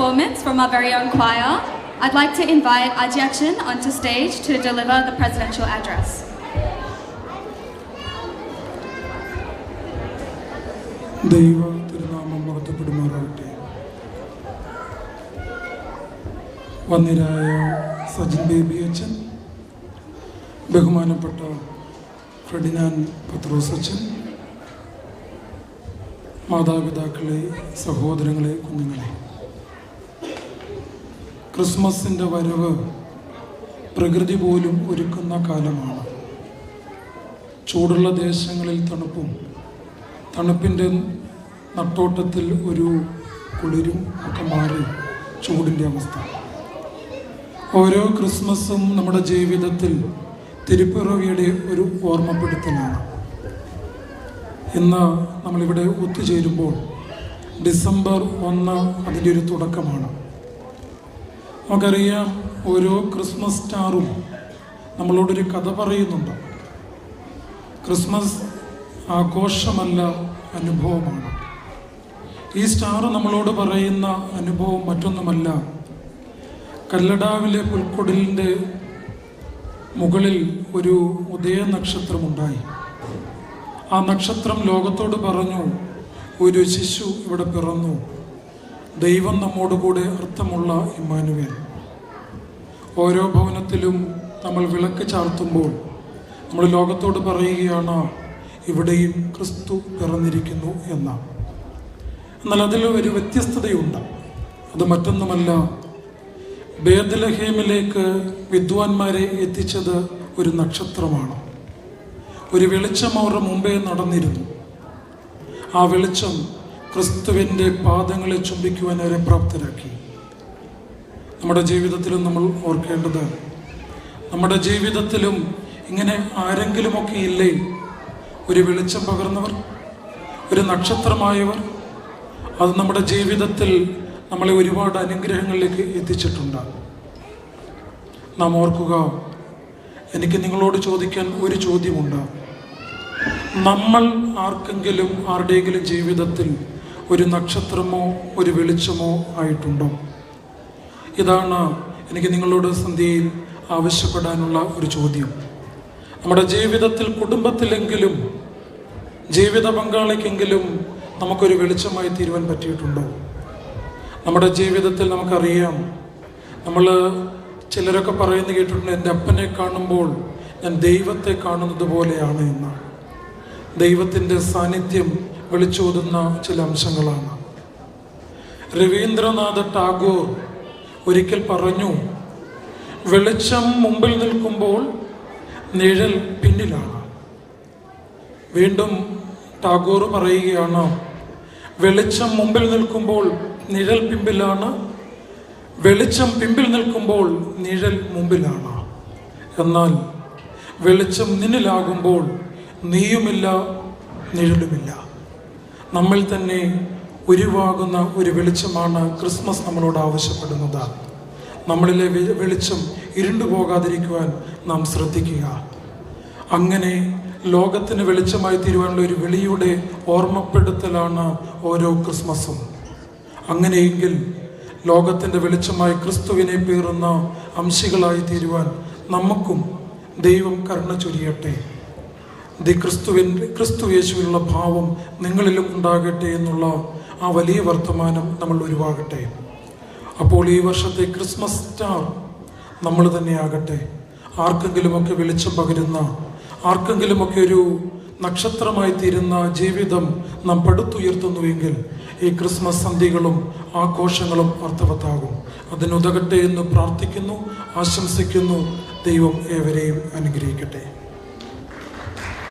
performance from our very own choir, I'd like to invite Ajiachin onto stage to deliver the presidential address. ദൈവ തിരുനാമം മഹത്വപ്പെടുമാറാകട്ടെ. വന്യരായ Sajin baby അച്ഛൻ, ബഹുമാനപ്പെട്ട Ferdinand പത്രോസ് അച്ഛൻ, മാതാപിതാക്കളെ, സഹോദരങ്ങളെ, കുഞ്ഞുങ്ങളെ, ക്രിസ്മസിൻ്റെ വരവ് പ്രകൃതി പോലും ഒരുക്കുന്ന കാലമാണ്. ചൂടുള്ള ദേശങ്ങളിൽ തണുപ്പും, തണുപ്പിൻ്റെ നട്ടോട്ടത്തിൽ ഒരു കുളിരും ഒക്കെ മാറി ചൂടിൻ്റെ അവസ്ഥ. ഓരോ ക്രിസ്മസും നമ്മുടെ ജീവിതത്തിൽ തിരുപ്പിറവിയുടെ ഒരു ഓർമ്മപ്പെടുത്തലാണ്. ഇന്ന് നമ്മളിവിടെ ഒത്തുചേരുമ്പോൾ ഡിസംബർ 1 അതിൻ്റെ ഒരു തുടക്കമാണ്. നമുക്കറിയാം, ഓരോ ക്രിസ്മസ് സ്റ്റാറും നമ്മളോടൊരു കഥ പറയുന്നുണ്ട്. ക്രിസ്മസ് ആഘോഷമല്ല, അനുഭവമാണ്. ഈ സ്റ്റാർ നമ്മളോട് പറയുന്ന അനുഭവം മറ്റൊന്നുമല്ല. കല്ലടാവിലെ പുൽക്കൊടിലിൻ്റെ മുകളിൽ ഒരു ഉദയ നക്ഷത്രമുണ്ടായി. ആ നക്ഷത്രം ലോകത്തോട് പറഞ്ഞു, ഒരു ശിശു ഇവിടെ പിറന്നു, ദൈവം നമ്മോട് കൂടെ, അർത്ഥമുള്ള ഇമ്മാനുവേൽ. ഓരോ ഭവനത്തിലും നമ്മൾ വിളക്ക് ചാർത്തുമ്പോൾ നമ്മൾ ലോകത്തോട് പറയുകയാണ്, ഇവിടെയും ക്രിസ്തു പിറന്നിരിക്കുന്നു എന്ന്. എന്നാൽ അതിൽ ഒരു വ്യത്യസ്തതയുണ്ട്. അത് മറ്റൊന്നുമല്ല, ബേത്ലഹേമിലേക്ക് വിദ്വാൻമാരെ എത്തിച്ചത് ഒരു നക്ഷത്രമാണ്. ഒരു വെളിച്ചം അവരുടെ മുമ്പേ നടന്നിരുന്നു. ആ വെളിച്ചം ക്രിസ്തുവിൻ്റെ പാദങ്ങളെ ചുംബിക്കുവാൻ അവരെ പ്രാപ്തരാക്കി. നമ്മുടെ ജീവിതത്തിലും നമ്മൾ ഓർക്കേണ്ടത്, നമ്മുടെ ജീവിതത്തിലും ഇങ്ങനെ ആരെങ്കിലുമൊക്കെ ഇല്ലേ ഒരു വെളിച്ചം പകർന്നവർ, ഒരു നക്ഷത്രമായവർ? അത് നമ്മുടെ ജീവിതത്തിൽ നമ്മളെ ഒരുപാട് അനുഗ്രഹങ്ങളിലേക്ക് എത്തിച്ചിട്ടുണ്ട്. നാം ഓർക്കുക, എനിക്ക് നിങ്ങളോട് ചോദിക്കാൻ ഒരു ചോദ്യമുണ്ട്. നമ്മൾ ആർക്കെങ്കിലും, ആരുടെയെങ്കിലും ജീവിതത്തിൽ ഒരു നക്ഷത്രമോ ഒരു വെളിച്ചമോ ആയിട്ടുണ്ടോ? ഇതാണ് എനിക്ക് നിങ്ങളോട് സന്ധ്യയിൽ ആവശ്യപ്പെടാനുള്ള ഒരു ചോദ്യം. നമ്മുടെ ജീവിതത്തിൽ, കുടുംബത്തിലെങ്കിലും, ജീവിത പങ്കാളിക്കെങ്കിലും നമുക്കൊരു വെളിച്ചമായി തീരുവാൻ പറ്റിയിട്ടുണ്ടോ? നമ്മുടെ ജീവിതത്തിൽ നമുക്കറിയാം, നമ്മൾ ചിലരൊക്കെ പറയുന്ന കേട്ടിട്ടുണ്ട്, എൻ്റെ അപ്പനെ കാണുമ്പോൾ ഞാൻ ദൈവത്തെ കാണുന്നത് പോലെയാണ് എന്ന്. ദൈവത്തിൻ്റെ സാന്നിധ്യം വിളിച്ചോതുന്ന ചില അംശങ്ങളാണ്. രവീന്ദ്രനാഥ ടാഗോർ ഒരിക്കൽ പറഞ്ഞു, വെളിച്ചം മുമ്പിൽ നിൽക്കുമ്പോൾ നിഴൽ പിന്നിലാണ്. വീണ്ടും ടാഗോർ പറയുകയാണ്, വെളിച്ചം മുമ്പിൽ നിൽക്കുമ്പോൾ നിഴൽ പിമ്പിലാണ്, വെളിച്ചം പിമ്പിൽ നിൽക്കുമ്പോൾ നിഴൽ മുമ്പിലാണ്. എന്നാൽ വെളിച്ചം നിന്നിലാകുമ്പോൾ നീയുമില്ല, നിഴലുമില്ല. നമ്മിൽ തന്നെ ഉരുവാകുന്ന ഒരു വെളിച്ചമാണ് ക്രിസ്മസ് നമ്മളോട് ആവശ്യപ്പെടുന്നത്. നമ്മളിലെ വെളിച്ചം ഇരുണ്ടു പോകാതിരിക്കുവാൻ നാം ശ്രദ്ധിക്കുക. അങ്ങനെ ലോകത്തിന് വെളിച്ചമായി തീരുവാനുള്ള ഒരു വിളിയുടെ ഓർമ്മപ്പെടുത്തലാണ് ഓരോ ക്രിസ്മസും. അങ്ങനെയെങ്കിൽ ലോകത്തിൻ്റെ വെളിച്ചമായി ക്രിസ്തുവിനെ പേറുന്ന അംശികളായി തീരുവാൻ നമുക്കും ദൈവം കരുണ ചൊരിയട്ടെ. ക്രിസ്തു യേശുവിനുള്ള ഭാവം നിങ്ങളിലും ഉണ്ടാകട്ടെ എന്നുള്ള ആ വലിയ വർത്തമാനം നമ്മൾ ഉരുവാകട്ടെ. അപ്പോൾ ഈ വർഷത്തെ ക്രിസ്മസ് സ്റ്റാർ നമ്മൾ തന്നെയാകട്ടെ. ആർക്കെങ്കിലുമൊക്കെ വെളിച്ചം പകരുന്ന, ആർക്കെങ്കിലുമൊക്കെ ഒരു നക്ഷത്രമായി തീരുന്ന ജീവിതം നാം പടുത്തുയർത്തുന്നുവെങ്കിൽ ഈ ക്രിസ്മസ് സന്ധ്യകളും ആഘോഷങ്ങളും അർത്ഥവത്താകും. അതിനുതകട്ടെ എന്ന് പ്രാർത്ഥിക്കുന്നു, ആശംസിക്കുന്നു. ദൈവം ഏവരെയും അനുഗ്രഹിക്കട്ടെ.